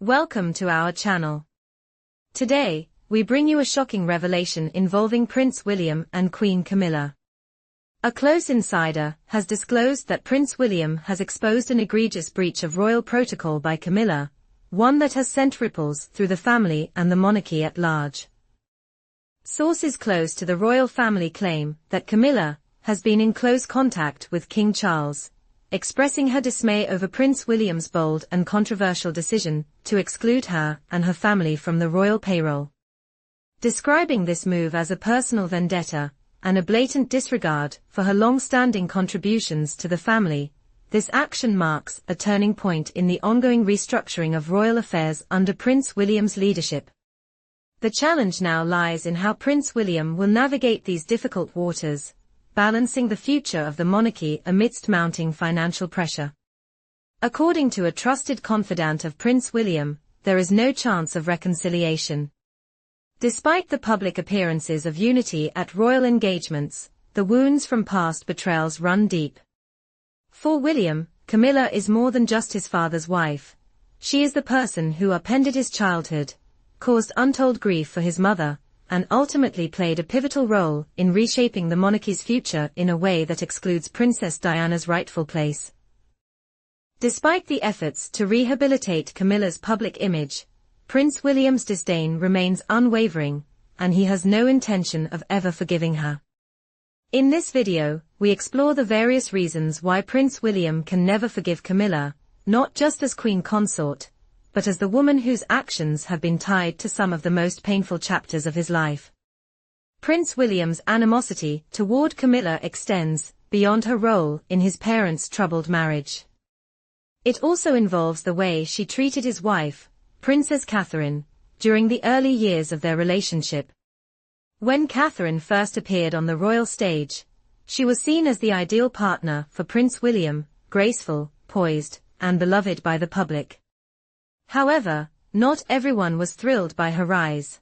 Welcome to our channel. Today, we bring you a shocking revelation involving Prince William and Queen Camilla. A close insider has disclosed that Prince William has exposed an egregious breach of royal protocol by Camilla, one that has sent ripples through the family and the monarchy at large. Sources close to the royal family claim that Camilla has been in close contact with King Charles, expressing her dismay over Prince William's bold and controversial decision to exclude her and her family from the royal payroll. Describing this move as a personal vendetta and a blatant disregard for her long-standing contributions to the family, this action marks a turning point in the ongoing restructuring of royal affairs under Prince William's leadership. The challenge now lies in how Prince William will navigate these difficult waters, balancing the future of the monarchy amidst mounting financial pressure. According to a trusted confidant of Prince William, there is no chance of reconciliation. Despite the public appearances of unity at royal engagements, the wounds from past betrayals run deep. For William, Camilla is more than just his father's wife. She is the person who upended his childhood, caused untold grief for his mother, and ultimately played a pivotal role in reshaping the monarchy's future in a way that excludes Princess Diana's rightful place. Despite the efforts to rehabilitate Camilla's public image, Prince William's disdain remains unwavering, and he has no intention of ever forgiving her. In this video, we explore the various reasons why Prince William can never forgive Camilla, not just as queen consort, but as the woman whose actions have been tied to some of the most painful chapters of his life. Prince William's animosity toward Camilla extends beyond her role in his parents' troubled marriage. It also involves the way she treated his wife, Princess Catherine, during the early years of their relationship. When Catherine first appeared on the royal stage, she was seen as the ideal partner for Prince William, graceful, poised, and beloved by the public. However, not everyone was thrilled by her rise.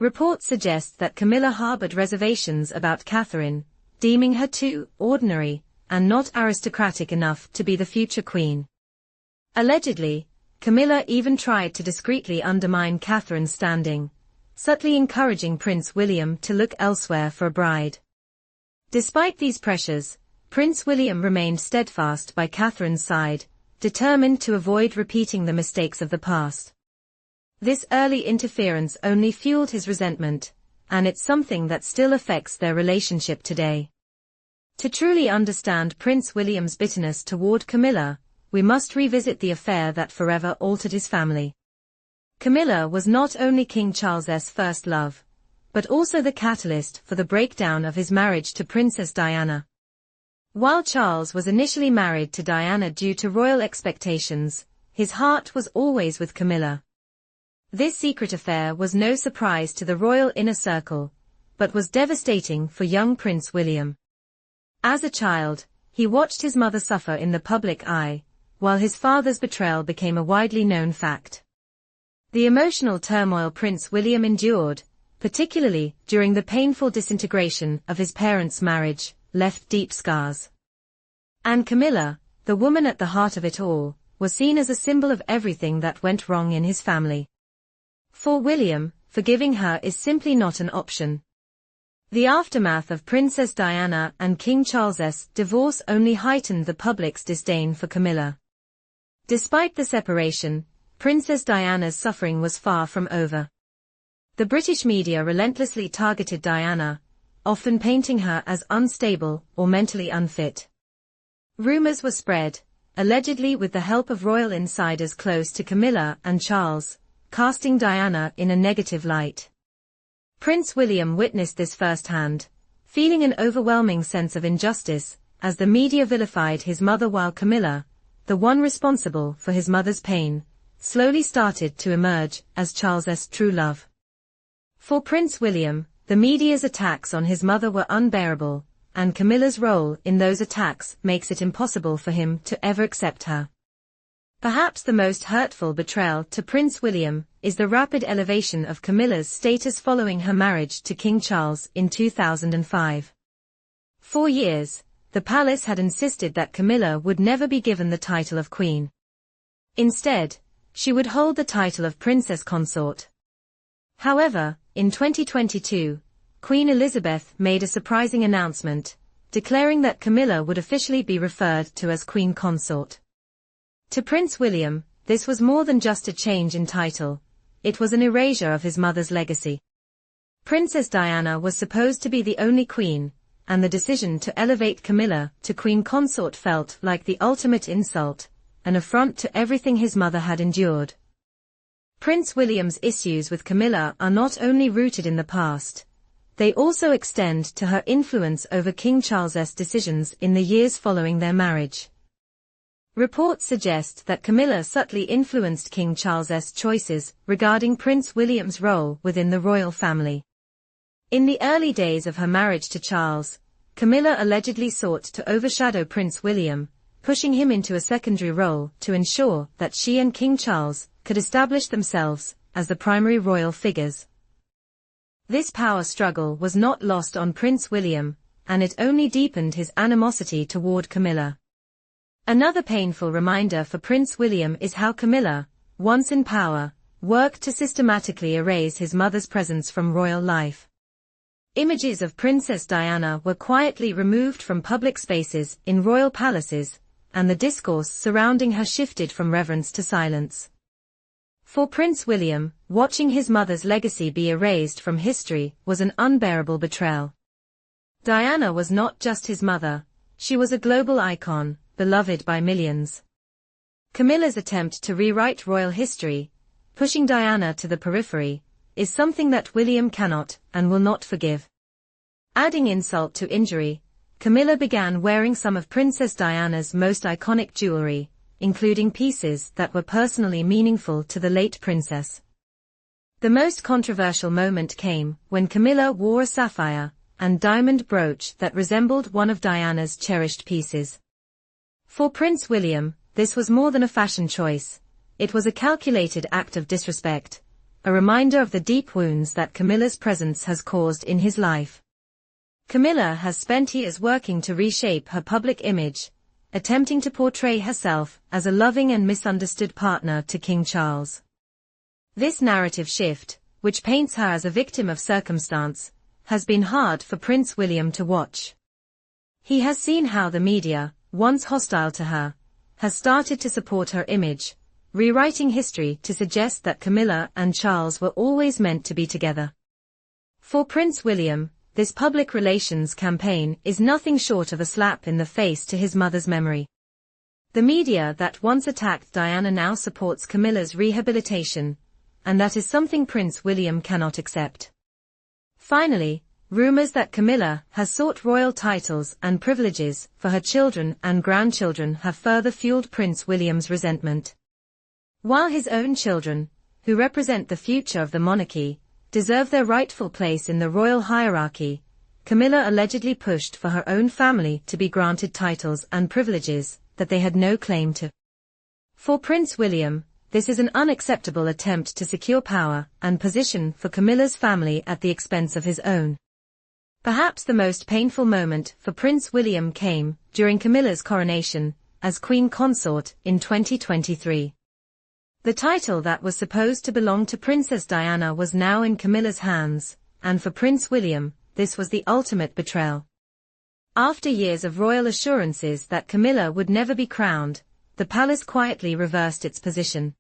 Reports suggest that Camilla harbored reservations about Catherine, deeming her too ordinary and not aristocratic enough to be the future queen. Allegedly, Camilla even tried to discreetly undermine Catherine's standing, subtly encouraging Prince William to look elsewhere for a bride. Despite these pressures, Prince William remained steadfast by Catherine's side, determined to avoid repeating the mistakes of the past. This early interference only fueled his resentment, and it's something that still affects their relationship today. To truly understand Prince William's bitterness toward Camilla, we must revisit the affair that forever altered his family. Camilla was not only King Charles's first love, but also the catalyst for the breakdown of his marriage to Princess Diana. While Charles was initially married to Diana due to royal expectations, his heart was always with Camilla. This secret affair was no surprise to the royal inner circle, but was devastating for young Prince William. As a child, he watched his mother suffer in the public eye, while his father's betrayal became a widely known fact. The emotional turmoil Prince William endured, particularly during the painful disintegration of his parents' marriage, left deep scars. And Camilla, the woman at the heart of it all, was seen as a symbol of everything that went wrong in his family. For William, forgiving her is simply not an option. The aftermath of Princess Diana and King Charles's divorce only heightened the public's disdain for Camilla. Despite the separation, Princess Diana's suffering was far from over. The British media relentlessly targeted Diana, often painting her as unstable or mentally unfit. Rumors were spread, allegedly with the help of royal insiders close to Camilla and Charles, casting Diana in a negative light. Prince William witnessed this firsthand, feeling an overwhelming sense of injustice as the media vilified his mother while Camilla, the one responsible for his mother's pain, slowly started to emerge as Charles's true love. For Prince William, the media's attacks on his mother were unbearable, and Camilla's role in those attacks makes it impossible for him to ever accept her. Perhaps the most hurtful betrayal to Prince William is the rapid elevation of Camilla's status following her marriage to King Charles in 2005. For years, the palace had insisted that Camilla would never be given the title of queen. Instead, she would hold the title of princess consort. However, in 2022, Queen Elizabeth made a surprising announcement, declaring that Camilla would officially be referred to as Queen Consort. To Prince William, this was more than just a change in title, it was an erasure of his mother's legacy. Princess Diana was supposed to be the only queen, and the decision to elevate Camilla to Queen Consort felt like the ultimate insult, an affront to everything his mother had endured. Prince William's issues with Camilla are not only rooted in the past, they also extend to her influence over King Charles's decisions in the years following their marriage. Reports suggest that Camilla subtly influenced King Charles's choices regarding Prince William's role within the royal family. In the early days of her marriage to Charles, Camilla allegedly sought to overshadow Prince William, pushing him into a secondary role to ensure that she and King Charles could establish themselves as the primary royal figures. This power struggle was not lost on Prince William, and it only deepened his animosity toward Camilla. Another painful reminder for Prince William is how Camilla, once in power, worked to systematically erase his mother's presence from royal life. Images of Princess Diana were quietly removed from public spaces in royal palaces, and the discourse surrounding her shifted from reverence to silence. For Prince William, watching his mother's legacy be erased from history was an unbearable betrayal. Diana was not just his mother, she was a global icon, beloved by millions. Camilla's attempt to rewrite royal history, pushing Diana to the periphery, is something that William cannot and will not forgive. Adding insult to injury, Camilla began wearing some of Princess Diana's most iconic jewelry, including pieces that were personally meaningful to the late princess. The most controversial moment came when Camilla wore a sapphire and diamond brooch that resembled one of Diana's cherished pieces. For Prince William, this was more than a fashion choice, it was a calculated act of disrespect, a reminder of the deep wounds that Camilla's presence has caused in his life. Camilla has spent years working to reshape her public image, attempting to portray herself as a loving and misunderstood partner to King Charles. This narrative shift, which paints her as a victim of circumstance, has been hard for Prince William to watch. He has seen how the media, once hostile to her, has started to support her image, rewriting history to suggest that Camilla and Charles were always meant to be together. For Prince William, this public relations campaign is nothing short of a slap in the face to his mother's memory. The media that once attacked Diana now supports Camilla's rehabilitation, and that is something Prince William cannot accept. Finally, rumors that Camilla has sought royal titles and privileges for her children and grandchildren have further fueled Prince William's resentment. While his own children, who represent the future of the monarchy, deserve their rightful place in the royal hierarchy, Camilla allegedly pushed for her own family to be granted titles and privileges that they had no claim to. For Prince William, this is an unacceptable attempt to secure power and position for Camilla's family at the expense of his own. Perhaps the most painful moment for Prince William came during Camilla's coronation as Queen Consort in 2023. The title that was supposed to belong to Princess Diana was now in Camilla's hands, and for Prince William, this was the ultimate betrayal. After years of royal assurances that Camilla would never be crowned, the palace quietly reversed its position.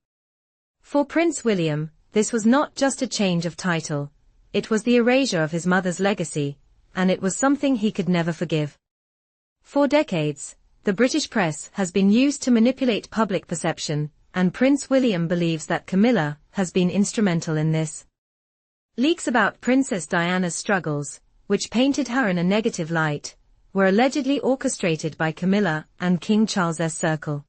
For Prince William, this was not just a change of title, it was the erasure of his mother's legacy, and it was something he could never forgive. For decades, the British press has been used to manipulate public perception, and Prince William believes that Camilla has been instrumental in this. Leaks about Princess Diana's struggles, which painted her in a negative light, were allegedly orchestrated by Camilla and King Charles's circle.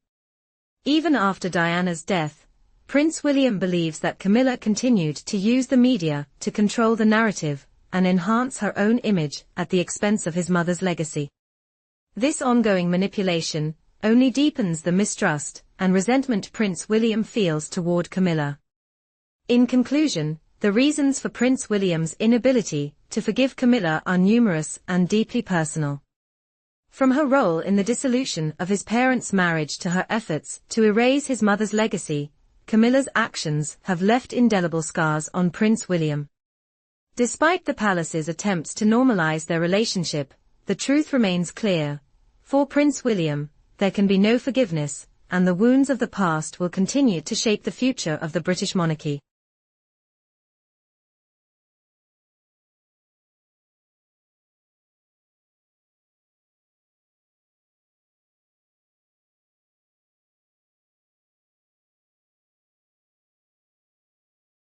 Even after Diana's death, Prince William believes that Camilla continued to use the media to control the narrative and enhance her own image at the expense of his mother's legacy. This ongoing manipulation only deepens the mistrust and resentment Prince William feels toward Camilla. In conclusion, the reasons for Prince William's inability to forgive Camilla are numerous and deeply personal. From her role in the dissolution of his parents' marriage to her efforts to erase his mother's legacy, Camilla's actions have left indelible scars on Prince William. Despite the palace's attempts to normalize their relationship, the truth remains clear. For Prince William, there can be no forgiveness, and the wounds of the past will continue to shape the future of the British monarchy.